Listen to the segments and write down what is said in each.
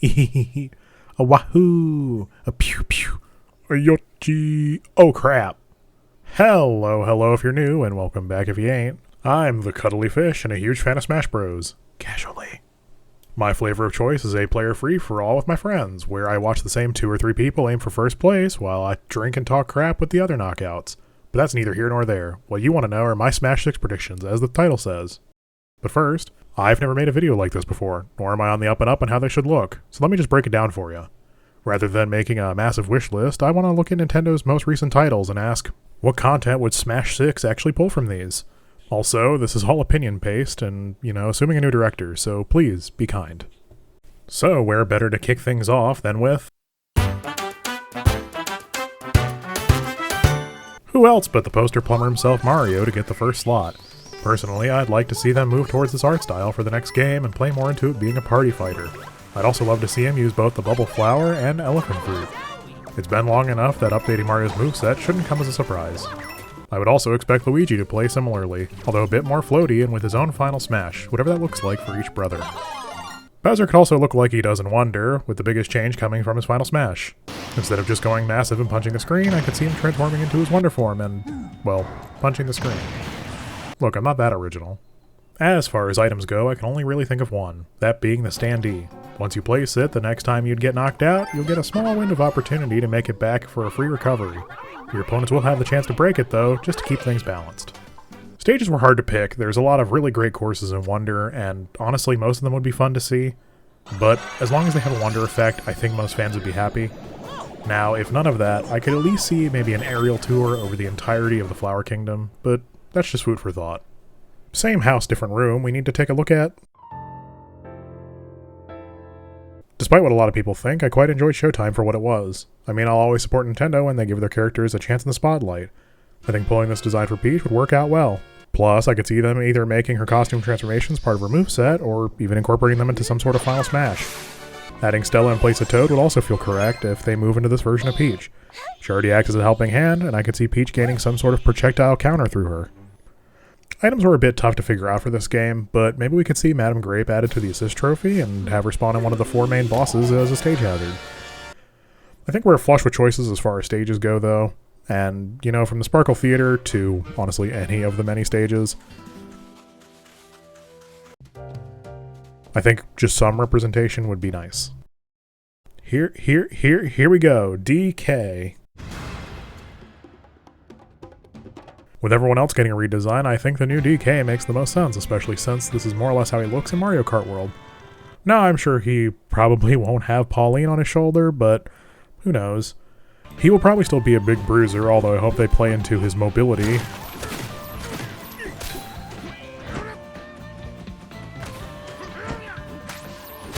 A wahoo! A pew pew! A yochi! Oh crap! Hello if you're new, and welcome back if you ain't. I'm the Cuddly Fish and a huge fan of Smash Bros. Casually. My flavor of choice is a player free for all with my friends, where I watch the same 2 or 3 people aim for first place while I drink and talk crap with the other knockouts. But that's neither here nor there. What you want to know are my Smash 6 predictions, as the title says. But first, I've never made a video like this before, nor am I on the up and up on how they should look, so let me just break it down for you. Rather than making a massive wish list, I want to look at Nintendo's most recent titles and ask, what content would Smash 6 actually pull from these? Also, this is all opinion-based and, assuming a new director, so please, be kind. So, where better to kick things off than with... who else but the poster plumber himself, Mario, to get the first slot? Personally, I'd like to see them move towards this art style for the next game and play more into it being a party fighter. I'd also love to see him use both the Bubble Flower and Elephant Fruit. It's been long enough that updating Mario's moveset shouldn't come as a surprise. I would also expect Luigi to play similarly, although a bit more floaty and with his own final smash, whatever that looks like for each brother. Bowser could also look like he does in Wonder, with the biggest change coming from his final smash. Instead of just going massive and punching the screen, I could see him transforming into his Wonder form and, well, punching the screen. Look, I'm not that original. As far as items go, I can only really think of one, that being the standee. Once you place it, the next time you'd get knocked out, you'll get a small window of opportunity to make it back for a free recovery. Your opponents will have the chance to break it though, just to keep things balanced. Stages were hard to pick, there's a lot of really great courses in Wonder, and honestly most of them would be fun to see. But as long as they have a Wonder effect, I think most fans would be happy. Now, if none of that, I could at least see maybe an aerial tour over the entirety of the Flower Kingdom, but that's just food for thought. Same house, different room, we need to take a look at... Despite what a lot of people think, I quite enjoyed Showtime for what it was. I mean, I'll always support Nintendo when they give their characters a chance in the spotlight. I think pulling this design for Peach would work out well. Plus, I could see them either making her costume transformations part of her moveset, or even incorporating them into some sort of final smash. Adding Stella in place of Toad would also feel correct if they move into this version of Peach. She already acts as a helping hand, and I could see Peach gaining some sort of projectile counter through her. Items were a bit tough to figure out for this game, but maybe we could see Madame Grape added to the assist trophy and have her spawn in one of the 4 main bosses as a stage hazard. I think we're flush with choices as far as stages go though, and from the Sparkle Theater to, honestly, any of the many stages. I think just some representation would be nice. Here we go, DK. With everyone else getting a redesign, I think the new DK makes the most sense, especially since this is more or less how he looks in Mario Kart World. Now, I'm sure he probably won't have Pauline on his shoulder, but who knows. He will probably still be a big bruiser, although I hope they play into his mobility.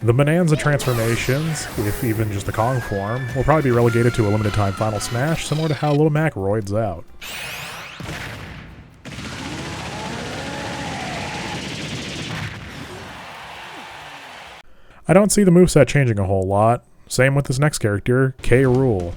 The Bonanza transformations, if even just the Kong form, will probably be relegated to a limited time final smash, similar to how Little Mac roids out. I don't see the moveset changing a whole lot. Same with this next character, K. Rool.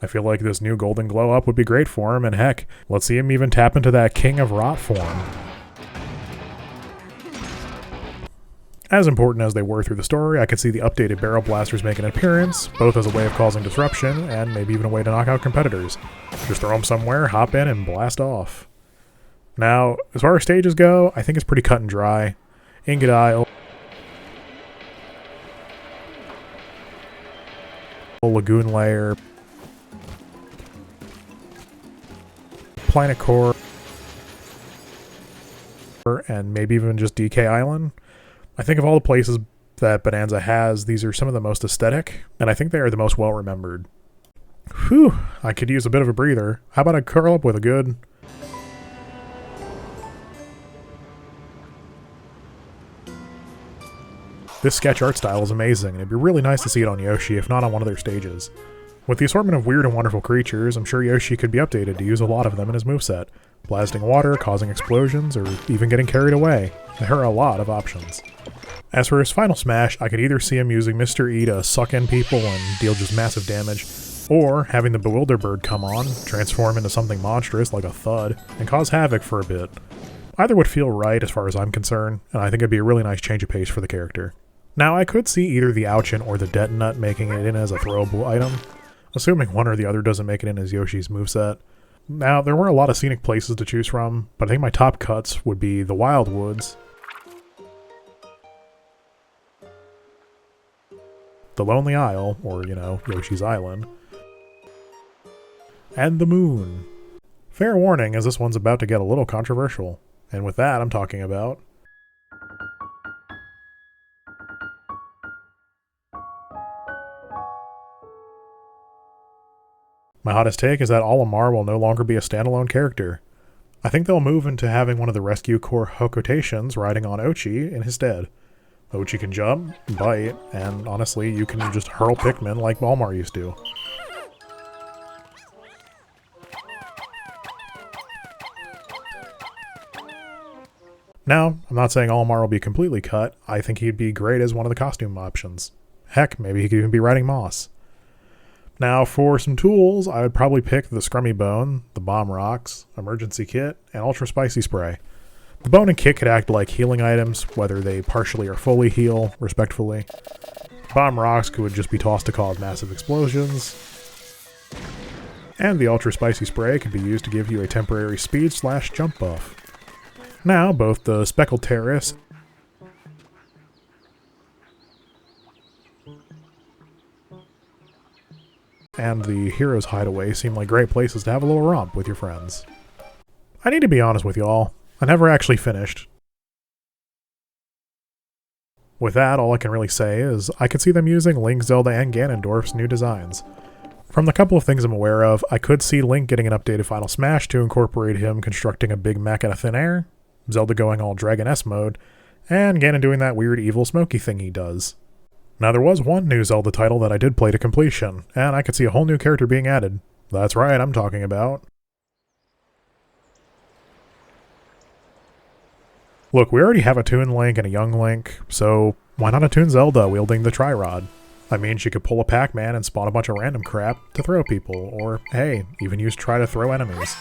I feel like this new Golden Glow Up would be great for him, and heck, let's see him even tap into that King of Rot form. As important as they were through the story, I could see the updated Barrel Blasters make an appearance, both as a way of causing disruption, and maybe even a way to knock out competitors. Just throw them somewhere, hop in, and blast off. Now, as far as stages go, I think it's pretty cut and dry. Ingot Isle, Lagoon Lair, Planet Core, and maybe even just DK Island. I think of all the places that Bonanza has, these are some of the most aesthetic, and I think they are the most well remembered. Whew, I could use a bit of a breather. How about I curl up with a good... This sketch art style is amazing, and it'd be really nice to see it on Yoshi, if not on one of their stages. With the assortment of weird and wonderful creatures, I'm sure Yoshi could be updated to use a lot of them in his moveset. Blasting water, causing explosions, or even getting carried away. There are a lot of options. As for his final smash, I could either see him using Mr. E to suck in people and deal just massive damage, or having the Bewilder Bird come on, transform into something monstrous like a Thud, and cause havoc for a bit. Either would feel right as far as I'm concerned, and I think it'd be a really nice change of pace for the character. Now, I could see either the Ouchin or the Detonut making it in as a throwable item, assuming one or the other doesn't make it in as Yoshi's moveset. Now, there weren't a lot of scenic places to choose from, but I think my top cuts would be the Wildwoods, the Lonely Isle, or, Yoshi's Island, and the Moon. Fair warning, as this one's about to get a little controversial. And with that, I'm talking about my hottest take is that Olimar will no longer be a standalone character. I think they'll move into having one of the Rescue Corps Hokotations riding on Ochi in his stead. Ochi can jump, bite, and honestly, you can just hurl Pikmin like Olimar used to. Now, I'm not saying Olimar will be completely cut. I think he'd be great as one of the costume options. Heck, maybe he could even be riding Moss. Now, for some tools, I would probably pick the Scrummy Bone, the Bomb Rocks, Emergency Kit, and Ultra Spicy Spray. The Bone and Kit could act like healing items, whether they partially or fully heal, respectively. Bomb Rocks could just be tossed to cause massive explosions. And the Ultra Spicy Spray could be used to give you a temporary speed/jump buff. Now, both the Speckled Terrace and the Hero's Hideaway seem like great places to have a little romp with your friends. I need to be honest with y'all, I never actually finished. With that, all I can really say is I could see them using Link, Zelda, and Ganondorf's new designs. From the couple of things I'm aware of, I could see Link getting an updated Final Smash to incorporate him constructing a big mech out of thin air, Zelda going all Dragon S mode, and Ganon doing that weird evil smoky thing he does. Now there was one new Zelda title that I did play to completion, and I could see a whole new character being added. That's right, I'm talking about... Look, we already have a Toon Link and a Young Link, so why not a Toon Zelda wielding the Tri-Rod? I mean, she could pull a Pac-Man and spawn a bunch of random crap to throw people, or, hey, even use Tri to throw enemies.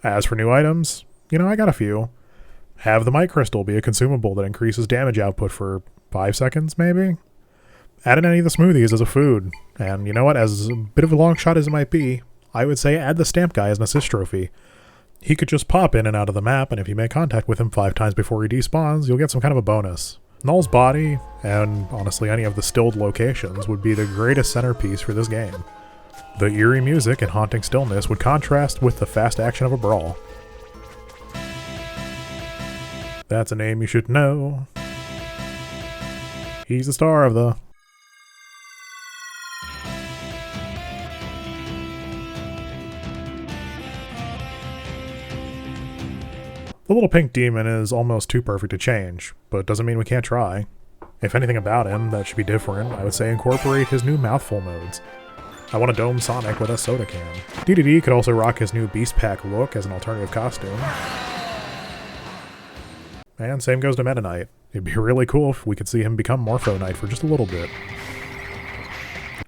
As for new items, I got a few. Have the Might Crystal be a consumable that increases damage output for 5 seconds, maybe? Add in any of the smoothies as a food. And you know what, as a bit of a long shot as it might be, I would say add the Stamp Guy as an assist trophy. He could just pop in and out of the map, and if you make contact with him 5 times before he despawns, you'll get some kind of a bonus. Null's body, and honestly any of the stilled locations, would be the greatest centerpiece for this game. The eerie music and haunting stillness would contrast with the fast action of a brawl. That's a name you should know. He's the star of the... The little pink demon is almost too perfect to change, but doesn't mean we can't try. If anything about him that should be different, I would say incorporate his new mouthful modes. I want a Dome Sonic with a soda can. DDD could also rock his new Beast Pack look as an alternative costume. And same goes to Meta Knight. It'd be really cool if we could see him become Morpho Knight for just a little bit.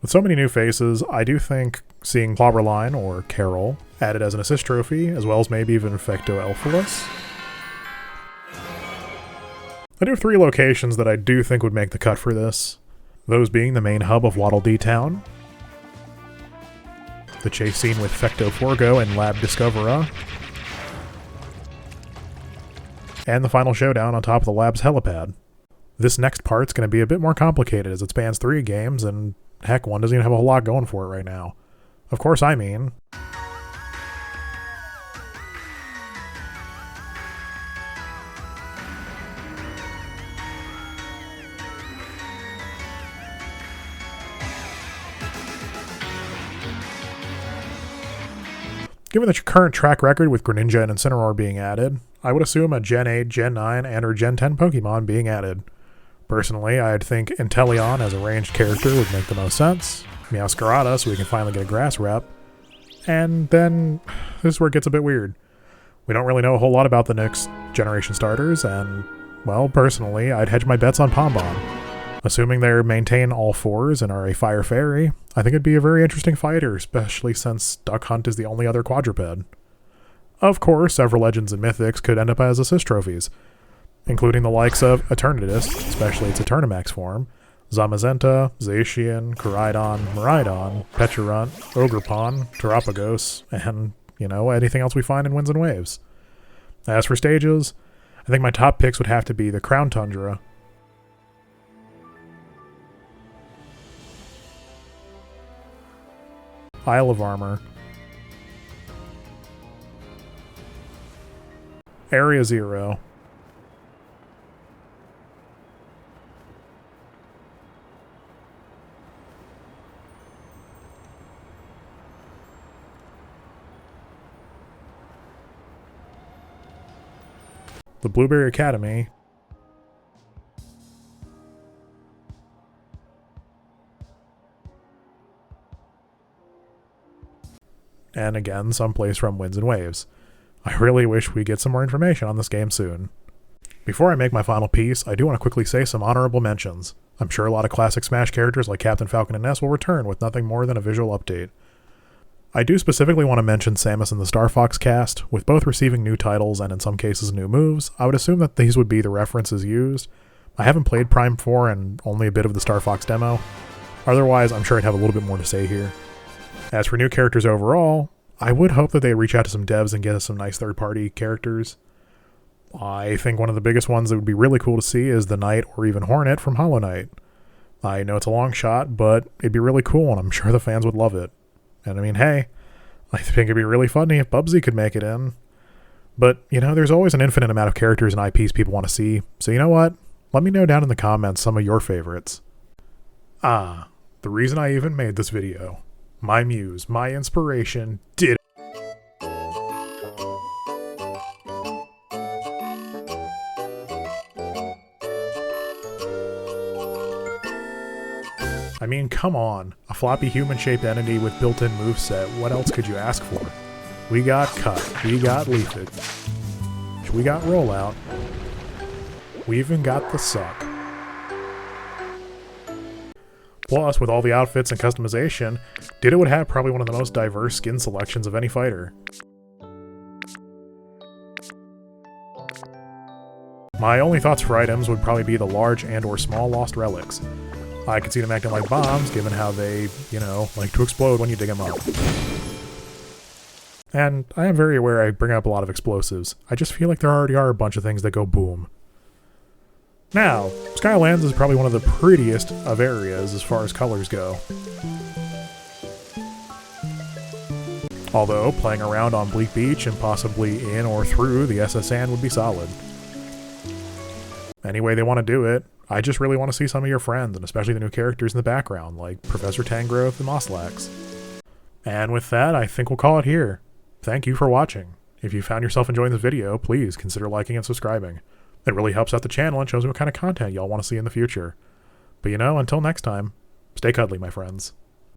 With so many new faces, I do think seeing Clobberline, or Carol, added as an assist trophy, as well as maybe even Fecto Elphalus. I do have 3 locations that I do think would make the cut for this. Those being the main hub of Waddle Dee Town, the chase scene with Fecto Forgo and Lab Discovera, and the final showdown on top of the lab's helipad. This next part's going to be a bit more complicated as it spans 3 games, and heck, one doesn't even have a whole lot going for it right now. Of course, I mean... Given the current track record with Greninja and Incineroar being added, I would assume a Gen 8, Gen 9, and or Gen 10 Pokemon being added. Personally, I'd think Inteleon as a ranged character would make the most sense, Meowscarada so we can finally get a grass rep, and then this is where it gets a bit weird. We don't really know a whole lot about the next generation starters, and, well, personally, I'd hedge my bets on Pombon. Assuming they maintain all 4s and are a Fire Fairy, I think it'd be a very interesting fighter, especially since Duck Hunt is the only other quadruped. Of course, several legends and mythics could end up as assist trophies, including the likes of Eternatus, especially its Eternamax form, Zamazenta, Zacian, Koraidon, Miraidon, Pecharunt, Ogrepon, Terapagos, and, anything else we find in Winds and Waves. As for stages, I think my top picks would have to be the Crown Tundra, Isle of Armor, Area Zero, the Blueberry Academy, and again, someplace from Winds and Waves. I really wish we get some more information on this game soon. Before I make my final piece, I do want to quickly say some honorable mentions. I'm sure a lot of classic Smash characters like Captain Falcon and Ness will return with nothing more than a visual update. I do specifically want to mention Samus and the Star Fox cast. With both receiving new titles and in some cases new moves, I would assume that these would be the references used. I haven't played Prime 4 and only a bit of the Star Fox demo. Otherwise, I'm sure I'd have a little bit more to say here. As for new characters overall, I would hope that they reach out to some devs and get us some nice third-party characters. I think one of the biggest ones that would be really cool to see is the Knight or even Hornet from Hollow Knight. I know it's a long shot, but it'd be really cool and I'm sure the fans would love it. And I mean, hey, I think it'd be really funny if Bubsy could make it in. But, there's always an infinite amount of characters and IPs people want to see, so you know what? Let me know down in the comments some of your favorites. The reason I even made this video. My muse, my inspiration, did I mean, come on. A floppy human-shaped entity with built-in moveset. What else could you ask for? We got Cut. We got Leafage. We got Rollout. We even got the Suck. Plus, with all the outfits and customization, Ditto would have probably one of the most diverse skin selections of any fighter. My only thoughts for items would probably be the large and or small lost relics. I could see them acting like bombs, given how they, like to explode when you dig them up. And I am very aware I bring up a lot of explosives. I just feel like there already are a bunch of things that go boom. Now, Skylands is probably one of the prettiest of areas as far as colors go. Although, playing around on Bleak Beach and possibly in or through the SS Sand would be solid. Any way they want to do it, I just really want to see some of your friends, and especially the new characters in the background, like Professor Tangrowth and Moslax. And with that, I think we'll call it here. Thank you for watching. If you found yourself enjoying this video, please consider liking and subscribing. It really helps out the channel and shows me what kind of content y'all want to see in the future. But until next time, stay cuddly, my friends.